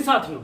साथियों,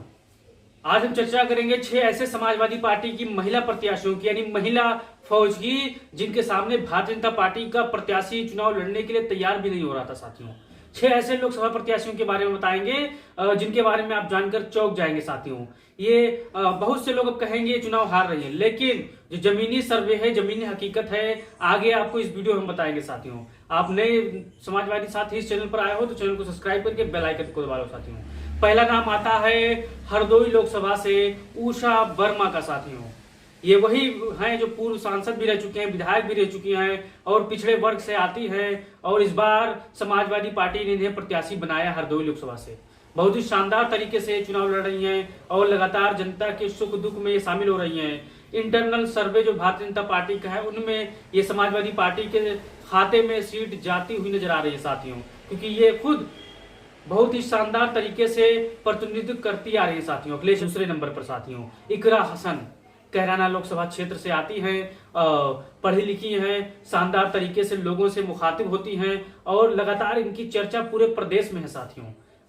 आज हम चर्चा करेंगे 6 ऐसे समाजवादी पार्टी की महिला प्रत्याशियों की, यानी महिला फौज की, जिनके सामने भारतीय जनता पार्टी का प्रत्याशी चुनाव लड़ने के लिए तैयार भी नहीं हो रहा था। साथियों, 6 ऐसे लोकसभा प्रत्याशियों के बारे में बताएंगे जिनके बारे में आप जानकर चौंक जाएंगे। साथियों, ये बहुत से लोग अब कहेंगे चुनाव हार रही है, लेकिन जो जमीनी सर्वे है, जमीनी हकीकत है, आगे आपको इस वीडियो में बताएंगे। साथियों, आप नए समाजवादी साथी इस चैनल पर आए हो तो चैनल को सब्सक्राइब करके बेल आइकन को दबा लो। साथियों, पहला नाम आता है हरदोई लोकसभा से उषा वर्मा का। साथियों, ये वही हैं जो पूर्व सांसद भी रह चुके हैं, विधायक भी रह चुकी हैं और पिछड़े वर्ग से आती हैं, और इस बार समाजवादी पार्टी ने इन्हें प्रत्याशी बनाया हरदोई लोकसभा से। बहुत ही शानदार तरीके से चुनाव लड़ रही हैं और लगातार जनता के सुख दुख में ये शामिल हो रही हैं। इंटरनल सर्वे जो भारतीय जनता पार्टी का है, उनमें ये समाजवादी पार्टी के खाते में सीट जाती हुई नजर आ रही है। साथियों, क्योंकि ये खुद बहुत ही शानदार तरीके से प्रतिनिधित्व करती आ रही है। साथियों, अखिलेश दूसरे नंबर पर। साथियों, इकरा हसन कैराना लोकसभा क्षेत्र से आती हैं, पढ़ी लिखी हैं, शानदार तरीके से लोगों से मुखातिब होती हैं और लगातार इनकी चर्चा पूरे प्रदेश में है। साथियों,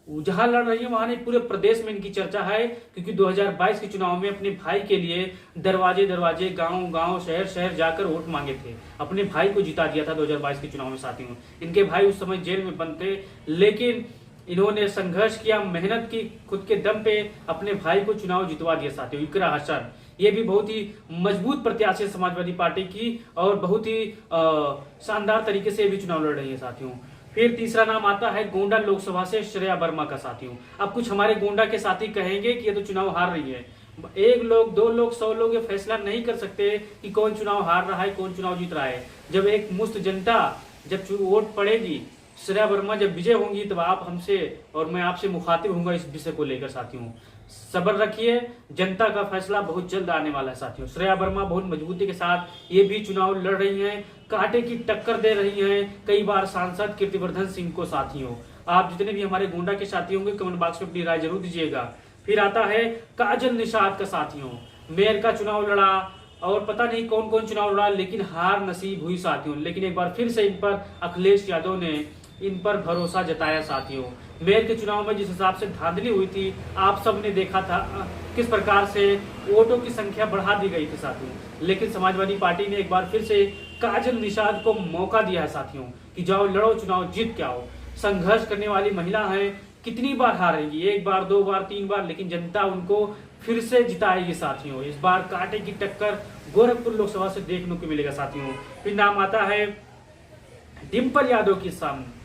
जहां लड़ रही है वहां नहीं, पूरे प्रदेश में इनकी चर्चा है, क्योंकि 2022 के चुनाव में अपने भाई के लिए दरवाजे दरवाजे, गांव गांव, शहर शहर जाकर वोट मांगे थे। अपने भाई को जिता दिया था 2022 के चुनाव में। साथियों, इनके भाई उस समय जेल में बंद थे, लेकिन इन्होंने संघर्ष किया, मेहनत की, खुद के दम पे अपने भाई को चुनाव जितवा दिया। साथियों, इकरा हसन ये भी बहुत ही मजबूत प्रत्याशी है समाजवादी पार्टी की और बहुत ही शानदार तरीके से भी चुनाव लड़ रही है। साथियों, फिर तीसरा नाम आता है गोंडा लोकसभा से श्रेया वर्मा का। साथियों, अब कुछ हमारे गोंडा के साथी कहेंगे कि ये तो चुनाव हार रही है। 1 लोग, 2 लोग, 100 लोग ये फैसला नहीं कर सकते कि कौन चुनाव हार रहा है, कौन चुनाव जीत रहा है। जब एक मुस्त जनता, जब वोट पड़ेगी, श्रेया वर्मा जब विजय होंगी, तब आप हमसे और मैं आपसे मुखातिब होऊंगा इस विषय को लेकर। साथियों, सब्र रखिए, जनता का फैसला बहुत जल्द आने वाला है। साथियों, श्रेया वर्मा बहुत मजबूती के साथ ये भी चुनाव लड़ रही हैं, कांटे की टक्कर दे रही हैं कई बार सांसद कीर्तिवर्धन सिंह को। साथियों, आप जितने भी हमारे गोंडा के साथी होंगे कमेंट बॉक्स में अपनी राय जरूर दीजिएगा। फिर आता है काजल निषाद का। साथियों, मेयर का चुनाव लड़ा और पता नहीं कौन कौन चुनाव लड़ा, लेकिन हार नसीब हुई। साथियों, लेकिन एक बार फिर से इन पर अखिलेश यादव ने इन पर भरोसा जताया। साथियों, मेयर के चुनाव में जिस हिसाब से धांधली हुई थी, आप सब ने देखा था किस प्रकार से वोटों की संख्या बढ़ा दी गई थी। साथियों, लेकिन समाजवादी पार्टी ने एक बार फिर से काजल निषाद को मौका दिया है। साथियों, कि जाओ लड़ो, चुनाव जीत के आओ। संघर्ष करने वाली महिला है, कितनी बार हारेगी, 1 बार, 2 बार, 3 बार, लेकिन जनता उनको फिर से जिताएगी। साथियों, इस बार कांटे की टक्कर गोरखपुर लोकसभा से देखने को मिलेगा। साथियों, फिर नाम आता है डिम्पल यादव के सामने,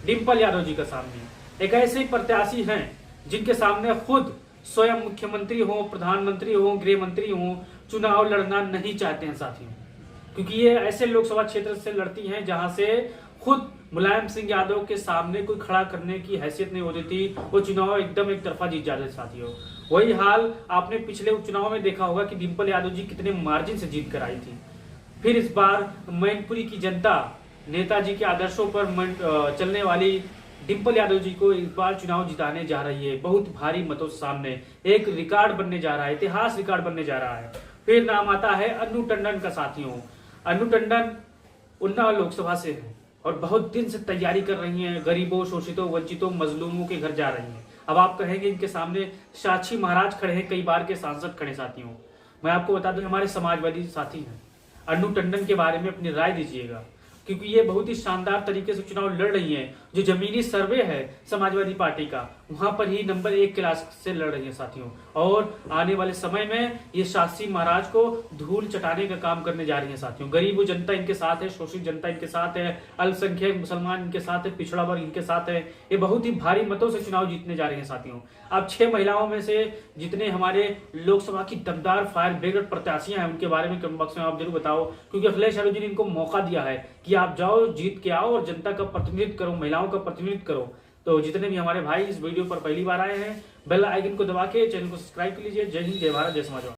डिम्पल यादव जी का सामने। एक ऐसे प्रत्याशी हैं जिनके सामने खुद स्वयं मुख्यमंत्री हो, प्रधानमंत्री हो, गृह मंत्री हो, चुनाव लड़ना नहीं चाहते हैं। साथियों, क्योंकि ये ऐसे लोकसभा क्षेत्र से लड़ती हैं जहां से खुद मुलायम सिंह यादव के सामने कोई खड़ा करने की हैसियत नहीं होती थी, वो चुनाव एकदम एक तरफा जीत जाते। साथियों, वही हाल आपने पिछले उपचुनाव में देखा होगा कि डिम्पल यादव जी कितने मार्जिन से जीत कर आई थी। फिर इस बार मैनपुरी की जनता नेताजी के आदर्शों पर चलने वाली डिम्पल यादव जी को इस बार चुनाव जिताने जा रही है, बहुत भारी मतों से सामने। एक रिकॉर्ड बनने जा रहा है, इतिहास रिकॉर्ड बनने जा रहा है। फिर नाम आता है अनु टंडन का। साथियों, अनु टंडन उन्नाव लोकसभा से है और बहुत दिन से तैयारी कर रही हैं, गरीबों, शोषितों, वंचितों, मजलूमों के घर जा रही हैं। अब आप कहेंगे इनके सामने साक्षी महाराज खड़े हैं, कई बार के सांसद खड़े। साथियों, मैं आपको बता दूं हमारे समाजवादी साथी हैं, अनु टंडन के बारे में अपनी राय दीजिएगा, क्योंकि ये बहुत ही शानदार तरीके से चुनाव लड़ रही हैं। जो जमीनी सर्वे है समाजवादी पार्टी का, वहां पर ही नंबर 1 क्लास से लड़ रही है। साथियों, और आने वाले समय में ये शास्त्री महाराज को धूल चटाने का काम करने जा रही है। साथियों, गरीब जनता इनके साथ है, शोषित जनता इनके साथ है, अल्पसंख्यक मुसलमान इनके साथ है, पिछड़ा वर्ग इनके साथ है। ये बहुत ही भारी मतों से चुनाव जीतने जा रही है। साथियों, अब 6 महिलाओं में से जितने हमारे लोकसभा की दमदार फायर ब्रिगेड प्रत्याशियां हैं, उनके बारे में कमेंट बॉक्स में आप जरूर बताओ, क्योंकि अखिलेश यादव जी ने इनको मौका दिया है कि आप जाओ, जीत के आओ और जनता का प्रतिनिधित्व करो, महिलाओं का प्रतिनिधित्व करो। तो जितने भी हमारे भाई इस वीडियो पर पहली बार आए हैं, बेल आइकन को दबा के चैनल को सब्सक्राइब कर लीजिए। जय हिंद, जय भारत, जय समाजवाद।